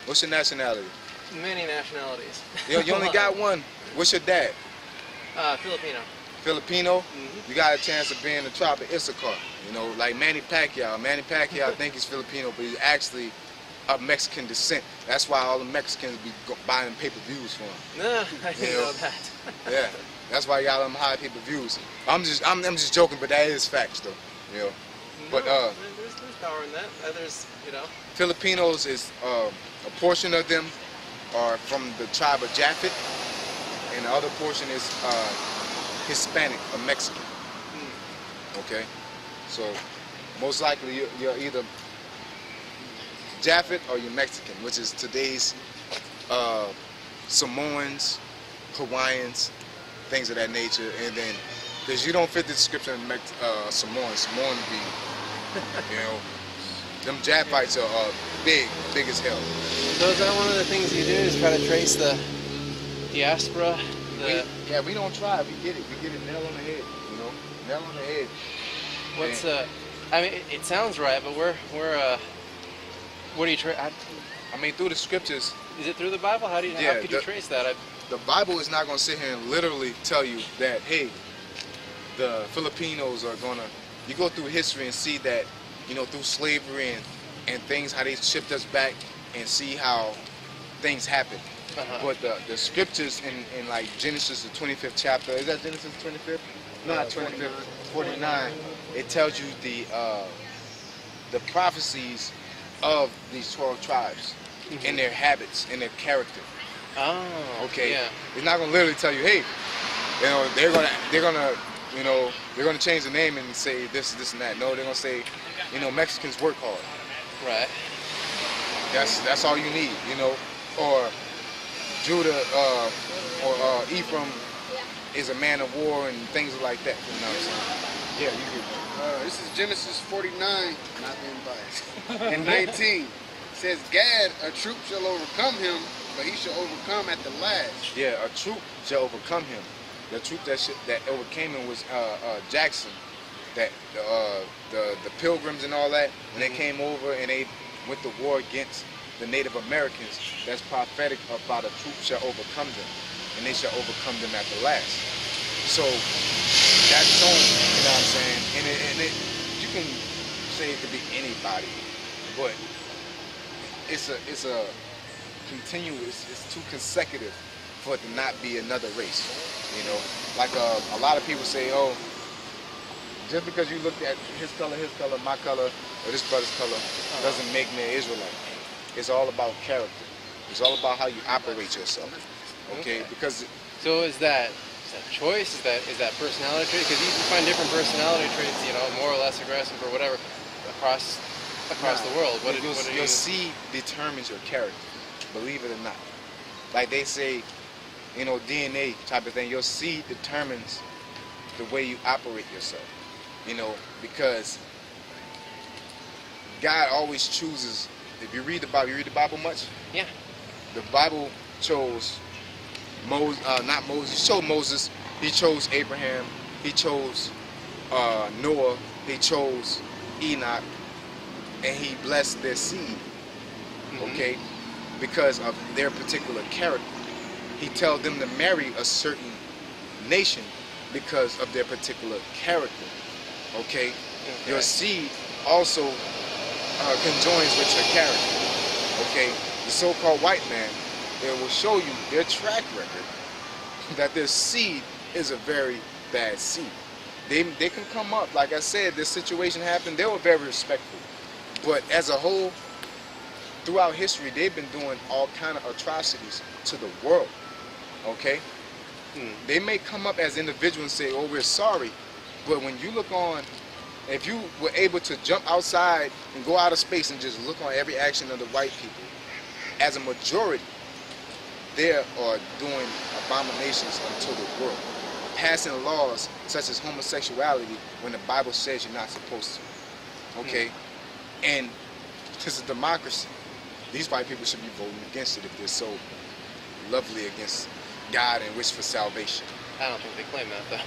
What's your nationality? Many nationalities. You only got one. What's your dad? Filipino. Filipino? Mm-hmm. You got a chance of being in the tribe of Issachar. You know, like Manny Pacquiao. Manny Pacquiao, I think he's Filipino, but he's actually of Mexican descent. That's why all the Mexicans be buying pay-per-views for him. No, I didn't know that. Yeah, that's why y'all them high pay-per-views. I'm just joking, but that is facts though. You know. No, But there's power in that. There's, Filipinos is a portion of them are from the tribe of Japhet, and the other portion is Hispanic or Mexican. Okay, so most likely you're either Japhet or you're Mexican, which is today's Samoans, Hawaiians, things of that nature, and then because you don't fit the description of Samoan would be, them Japhites are big as hell. So is that one of the things you do, is try to trace the diaspora? We don't try, we get it nail on the head, nail on the head. What's I mean, it sounds right, but what do you trace? I mean, through the scriptures. Is it through the Bible? How could you trace that? The Bible is not going to sit here and literally tell you that, hey, the Filipinos are going to, you go through history and see that, through slavery and things, how they shipped us back and see how things happen. But the scriptures in like Genesis, the 25th chapter, is that Genesis 25th? No, not 25th, 49. It tells you the prophecies of these 12 tribes and their habits and their character. Oh, okay. Yeah. It's not gonna literally tell you, hey, they're gonna change the name and say this and that. No, they're gonna say, Mexicans work hard. Right. That's all you need, Or Judah or Ephraim is a man of war and things like that. You know what I'm saying? Yeah, you get. This is Genesis 49, not being biased. And 19 says, Gad, a troop shall overcome him, but he shall overcome at the last. Yeah, a troop shall overcome him. The troop that overcame him was Jackson. That the Pilgrims and all that, when they came over and they went to war against the Native Americans, that's prophetic about a troop shall overcome them, and they shall overcome them at the last. So that's shown, you know what I'm saying? And you can say it could be anybody, but it's a continuous, it's too consecutive for it to not be another race. Like a lot of people say, oh, just because you look at his color, my color, or this brother's color, doesn't make me an Israelite. It's all about character. It's all about how you operate yourself. Okay? Because so is that choice? Is that personality trait? Because you can find different personality traits, more or less aggressive or whatever, across the world. Your seed determines your character. Believe it or not. Like they say, DNA type of thing. Your seed determines the way you operate yourself. Because God always chooses. If you read the Bible much? Yeah. The Bible chose Moses, not Moses. He chose Moses. He chose Abraham. He chose Noah. He chose Enoch, and he blessed their seed. Okay, because of their particular character. He tells them to marry a certain nation because of their particular character. Okay, your seed also conjoins with your character. Okay, the so-called white man, it will show you their track record that their seed is a very bad seed. They can come up, like I said, this situation happened, they were very respectful. But as a whole, throughout history, they've been doing all kind of atrocities to the world. Okay? They may come up as individuals and say, oh, we're sorry. But when you look on, if you were able to jump outside and go out of space and just look on every action of the white people, as a majority, they are doing abominations unto the world, passing laws such as homosexuality when the Bible says you're not supposed to. Okay? And this is democracy. These white people should be voting against it if they're so lovely against God and wish for salvation. I don't think they claim that, though.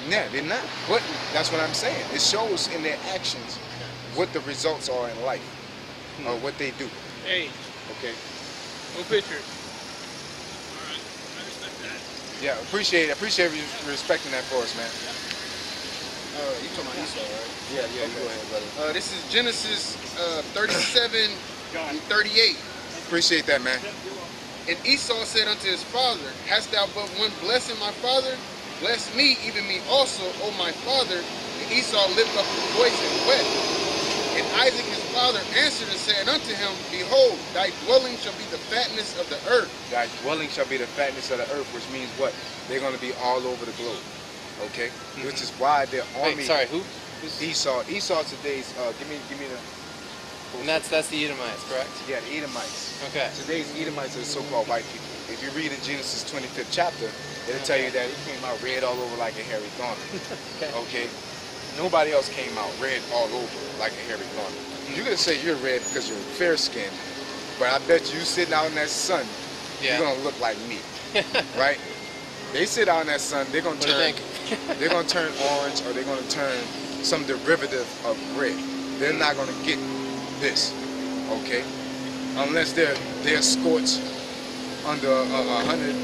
Yeah, they're not. But that's what I'm saying. It shows in their actions what the results are in life, or what they do. Hey. Okay. No picture. Yeah, appreciate you respecting that for us, man. You talking about Esau, right? Yeah, okay. Go ahead, brother. This is Genesis 37 and 38. Appreciate that, man. And Esau said unto his father, Hast thou but one blessing, my father? Bless me, even me also, O my father. And Esau lifted up his voice and wept. And Isaac his father answered and said unto him, Behold, thy dwelling shall be the fatness of the earth. Thy dwelling shall be the fatness of the earth, which means what? They're going to be all over the globe. Okay? Mm-hmm. Which is why their army... Wait, sorry, who? Esau. Esau today's... give me the... And that's the Edomites, correct? Yeah, the Edomites. Okay. Today's Edomites are the so-called white people. If you read in Genesis 25th chapter, it'll tell you that it came out red all over like a hairy garment. Okay? Nobody else came out red all over like a hairy garment. You're going to say you're red because you're fair-skinned, but I bet you sitting out in that sun, you're going to look like me. Right? They sit out in that sun, they're going to turn they're going to turn orange, or they're going to turn some derivative of red. They're not going to get this, okay? Unless they're scorched under 100,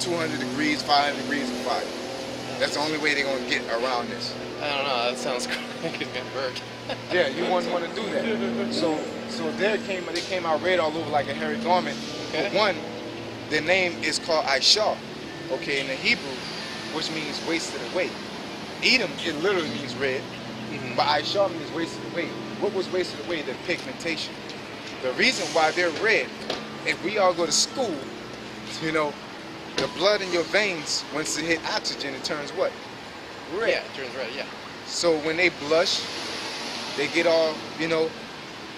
200 degrees, 500 degrees of fire. That's the only way they're going to get around this. I don't know, that sounds like it's getting burnt. Yeah, you wouldn't want to do that. So they came out red all over like a hairy garment. Okay. For one, their name is called Aishah, okay, in the Hebrew, which means wasted away. Edom, it literally means red, but Aishah means wasted away. What was wasted away? The pigmentation. The reason why they're red, if we all go to school, you know, the blood in your veins, once it hit oxygen, it turns what? Red. Yeah, it turns red, yeah. So when they blush, they get all, you know,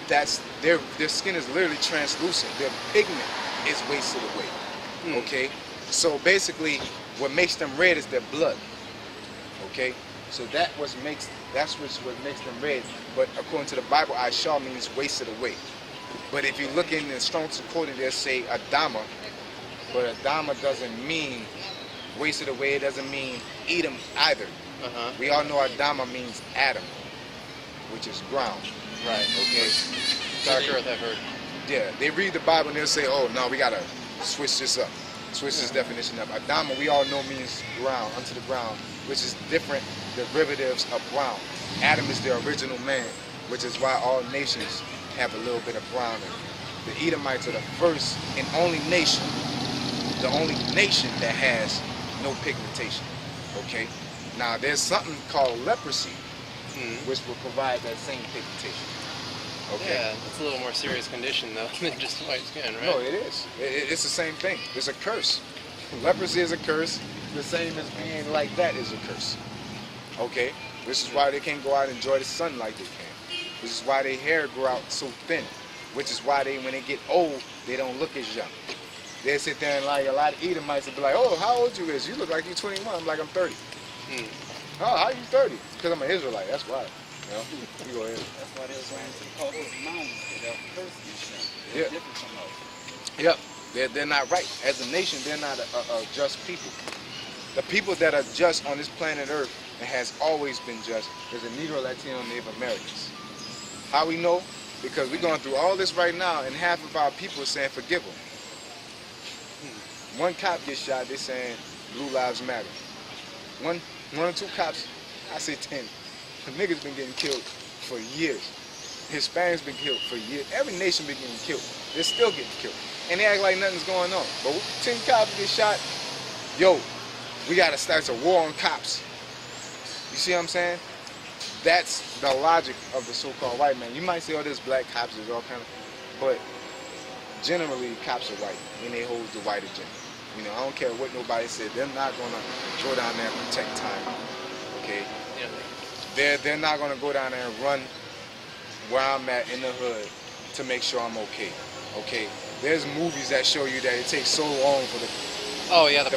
that's their skin is literally translucent. Their pigment is wasted away. Okay? So basically, what makes them red is their blood. Okay? So that's what makes them red. But according to the Bible, Aishah means wasted away. But if you look in the Strong's Concordance, they'll say Adama. But Adama doesn't mean wasted away. It doesn't mean Edom either. We all know Adama means Adam, which is ground. Right. Okay. Dark earth, I've heard. Yeah. They read the Bible and they'll say, oh, no, we got to switch this up. Switch this definition up. Adama, we all know, means ground, unto the ground, which is different derivatives of brown. Adam is the original man, which is why all nations have a little bit of brown in them. The Edomites are the first and only nation, that has no pigmentation. Okay? Now, there's something called leprosy, which will provide that same pigmentation. Okay? Yeah, it's a little more serious condition, though, than just white skin, right? No, it is. It's the same thing. It's a curse. Leprosy is a curse. The same as being like that is a curse. Okay? This is why they can't go out and enjoy the sun like they can. This is why their hair grow out so thin. Which is why when they get old, they don't look as young. They sit there and like a lot of Edomites will be like, oh, how old you is? You look like you're 21. I'm like, I'm 30. Oh, how you 30? Because I'm an Israelite. That's why. You know? You go ahead. That's why they was going to call those mountains. They're cursed and shit. Yeah. They're different from those. Yep. They're not right. As a nation, they're not a just people. The people that are just on this planet Earth and has always been just is the Negro, Latino, and Native Americans. How we know? Because we're going through all this right now, and half of our people are saying forgive them. One cop gets shot, they're saying Blue Lives Matter. One or two cops, I say 10. The niggas been getting killed for years. Hispanics been killed for years. Every nation been getting killed. They're still getting killed. And they act like nothing's going on. But 10 cops get shot, yo, we gotta start a war on cops. You see what I'm saying? That's the logic of the so-called white man. You might say, oh, there's black cops, there's all kind of, but generally cops are white and they hold the white agenda. You know, I don't care what nobody said. They're not gonna go down there and protect time. Okay? They're not gonna go down there and run where I'm at in the hood to make sure I'm okay. Okay? There's movies that show you that it takes so long for the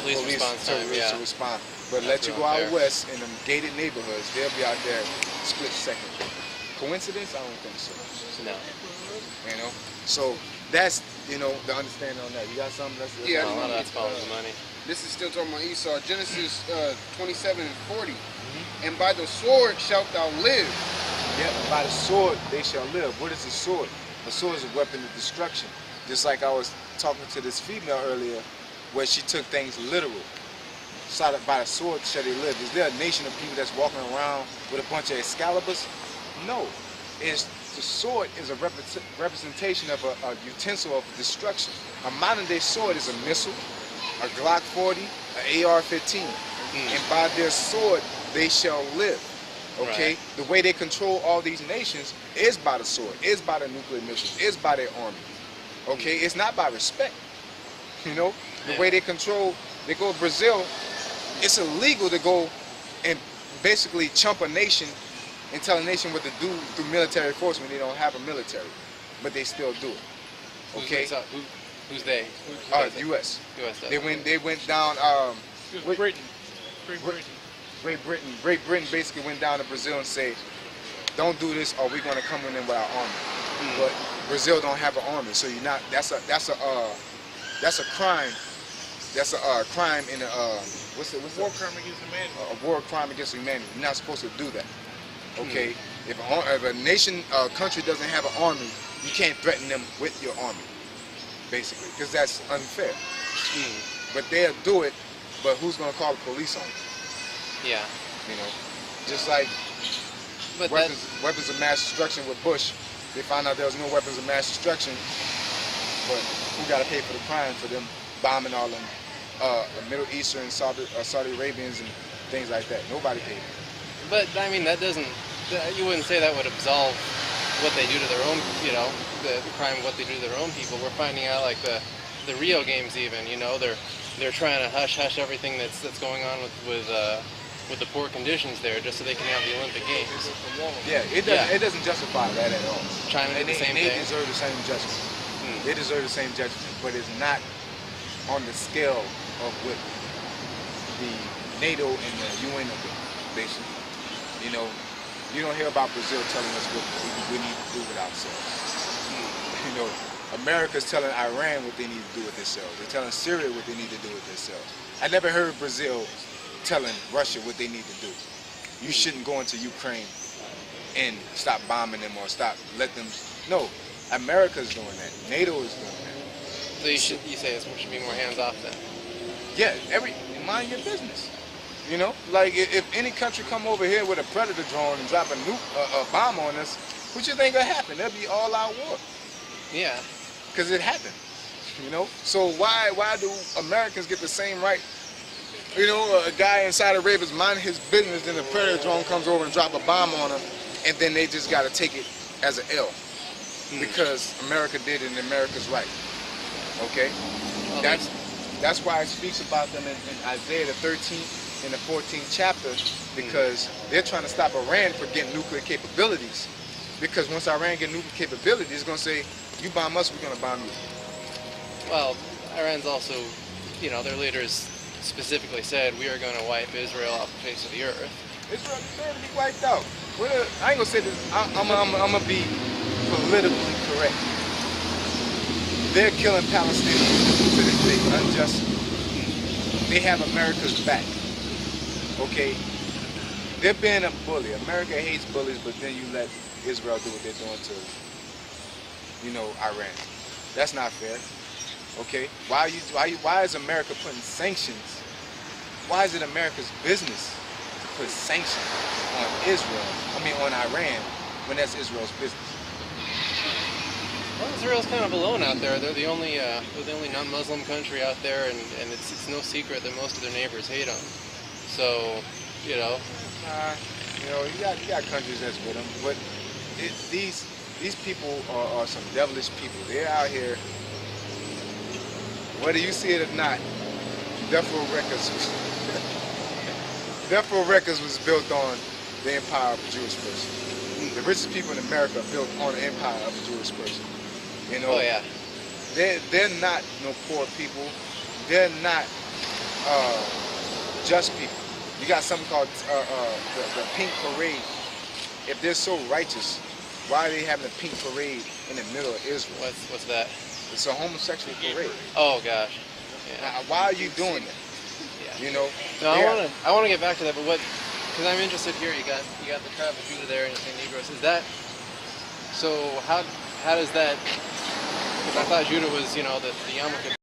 police response time, to respond. But let you go out west in them gated neighborhoods, they'll be out there split second. Coincidence? I don't think so. No. You know? So that's, you know, the understanding on that. You got something? Yeah, a lot of that's following the money. This is still talking about Esau. Genesis 27 and 40. And by the sword shalt thou live. Yeah, by the sword they shall live. What is a sword? A sword is a weapon of destruction. Just like I was talking to this female earlier, where she took things literal. Shot by the sword shall they live. Is there a nation of people that's walking around with a bunch of Excaliburs? No. It's, the sword is a representation of a utensil of destruction. A modern day sword is a missile, a Glock 40, an AR-15. And by their sword they shall live. Okay? Right. The way they control all these nations is by the sword, is by the nuclear missiles, is by their army. Okay? It's not by respect. You know? The way they control, they go to Brazil, it's illegal to go and basically chump a nation and tell a nation what to do through military force when they don't have a military. But they still do it. Okay? Who's they? Who does it? U.S. US does They it. went down Britain. Great Britain basically went down to Brazil and said, don't do this or we're gonna come in with our army. But Brazil don't have an army, so you're not. That's a crime. That's a crime in a what's War crime against humanity. a war crime against humanity. You're not supposed to do that. Okay, if a nation, country doesn't have an army, you can't threaten them with your army, basically, because that's unfair. But they'll do it. But who's gonna call the police on them? Yeah. You know, just like But weapons of mass destruction with Bush. They found out there was no weapons of mass destruction, but who got to pay for the crime for them bombing all them Middle Eastern, Saudi Arabians and things like that? Nobody paid. But I mean, that doesn't. You wouldn't say that would absolve what they do to their own. You know, the crime of what they do to their own people. We're finding out like the Rio games even. You know, they're trying to hush everything that's going on with the poor conditions there, just so they can have the Olympic Games. Yeah, it doesn't justify that at all. China did the same they thing. deserve the same judgment. They deserve the same judgment, but it's not on the scale of what the NATO and the UN are doing, basically. You know, you don't hear about Brazil telling us what we need to do with ourselves. You know, America's telling Iran what they need to do with themselves. They're telling Syria what they need to do with themselves. I never heard Brazil telling Russia what they need to do. You shouldn't go into Ukraine and stop bombing them or let them. No, America's doing that. NATO is doing that. So you say it should be more hands off then. Yeah, mind your business. You know, like if any country come over here with a Predator drone and drop a bomb on us, what you think will happen? There'll be all-out war. Yeah. Because it happened. You know, so why do Americans get the same right? You know, a guy inside Arabia's minding his business, then the Predator drone comes over and drop a bomb on him, and then they just got to take it as an L because America did it and America's right. Okay, that's why it speaks about them in Isaiah the 13th and the 14th chapter, because they're trying to stop Iran from getting nuclear capabilities. Because once Iran get nuclear capabilities, it's gonna say, you bomb us, we're gonna bomb you. Well, Iran's also, you know, their leaders specifically said we are going to wipe Israel off the face of the earth. Israel deserves to be wiped out. I ain't gonna say this. I'm gonna be politically correct. They're killing Palestinians to this day unjustly. They have America's back. Okay? They're being a bully. America hates bullies, but then you let Israel do what they're doing to, you know, Iran. That's not fair. Okay? Why is America putting sanctions? Why is it America's business to put sanctions on on Iran, when that's Israel's business? Well, Israel's kind of alone out there. They're the only non-Muslim country out there, and it's no secret that most of their neighbors hate them. So, you know. You know, you got countries that's with them, but these people are some devilish people. They're out here, whether you see it or not. Death Row Records was built on the empire of a Jewish person. The richest people in America are built on the empire of a Jewish person. You know, oh yeah. They're not no poor people. They're not just people. You got something called the Pink Parade. If they're so righteous, why are they having a pink parade in the middle of Israel? What's that? It's a homosexual parade. Oh gosh. Yeah. Why are you doing that? Yeah. You know. No, I want to get back to that, but because I'm interested here. You got the tribe of Judah there and the Negroes. Is that so? How does that Because I thought Judah was, you know, the Yarmulke